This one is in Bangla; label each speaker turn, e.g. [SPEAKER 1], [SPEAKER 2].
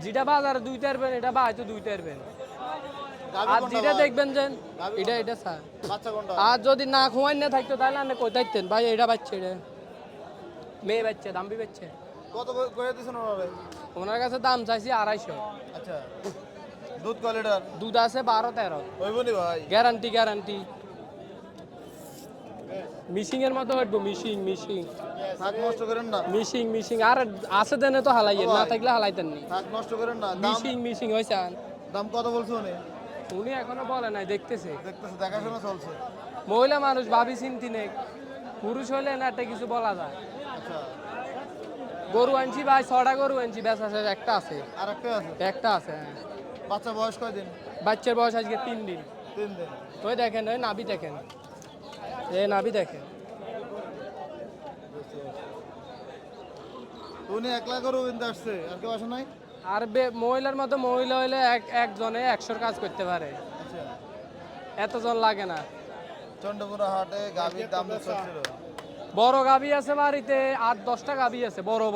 [SPEAKER 1] যেটা বাজারে 2 টারবেন এটা বাড়িতে 2 টারবেন।
[SPEAKER 2] গাভী
[SPEAKER 1] আর
[SPEAKER 2] কোনটা
[SPEAKER 1] যেটা
[SPEAKER 2] ভাই?
[SPEAKER 1] দেখবেন যে
[SPEAKER 2] গাভী
[SPEAKER 1] এটা
[SPEAKER 2] কোনটা?
[SPEAKER 1] এটা স্যার।
[SPEAKER 2] বাচ্চা কোনটা?
[SPEAKER 1] আর যদি না ঘুমাই না থাকতো তাহলে আপনি কই থাকতেন ভাই? এটা বাচ্চা এটা মেয়ে বাচ্চা দাম বাচ্চা।
[SPEAKER 2] কত করে দিছেন ওনারে?
[SPEAKER 1] ওনার কাছে দাম চাইছি 250।
[SPEAKER 2] আচ্ছা, দুধ কয় লিটার?
[SPEAKER 1] দুধ আছে 12-13।
[SPEAKER 2] হইব নি ভাই?
[SPEAKER 1] Guarantee guarantee. মিশিং এর মতো হইব মিশিং মিশিং
[SPEAKER 2] থাক নষ্ট করেন না।
[SPEAKER 1] মিশিং মিশিং আর আছে দেনে তো হালাইয়েন না
[SPEAKER 2] ভাই।
[SPEAKER 1] থাকলে হালাইতেন নি।
[SPEAKER 2] থাক নষ্ট করেন না। দাম
[SPEAKER 1] মিশিং মিশিং হইছে।
[SPEAKER 2] দাম কত বলছো উনি?
[SPEAKER 1] উনি এখনো বলে নাই, দেখতেছে।
[SPEAKER 2] দেখতেছে, দেখাশোনা চলছে।
[SPEAKER 1] মহিলা মানুষ ভাবি চিন্তি নেই, পুরুষ হইলে না একটা কিছু বলা যায়।
[SPEAKER 2] আচ্ছা,
[SPEAKER 1] গরু আনছি ভাই, 6টা গরু আনছি, বেচা শেষ, একটা আছে।
[SPEAKER 2] আর একটা আছে?
[SPEAKER 1] একটা আছে হ্যাঁ।
[SPEAKER 2] বাচ্চা বয়স কয় দিন?
[SPEAKER 1] বাচ্চার বয়স আজকে 3 দিন।
[SPEAKER 2] 3 দিন।
[SPEAKER 1] ওই দেখেন, ওই নাভি দেখেন, এ নাভি দেখেন।
[SPEAKER 2] তো উনি একলা গরু কিনতে আসছে, আর কেউ আসে নাই?
[SPEAKER 1] আর মহিলার মতো মহিলা হইলে একজনে 100 কাজ করতে পারে,
[SPEAKER 2] আচ্ছা,
[SPEAKER 1] এতজন লাগে না।
[SPEAKER 2] চন্ডপুরা হাটে গাভীর দাম চলছিল।
[SPEAKER 1] বড় গাভি আছে বাড়িতে, 8-10টা গাভি আছে বড় বড়।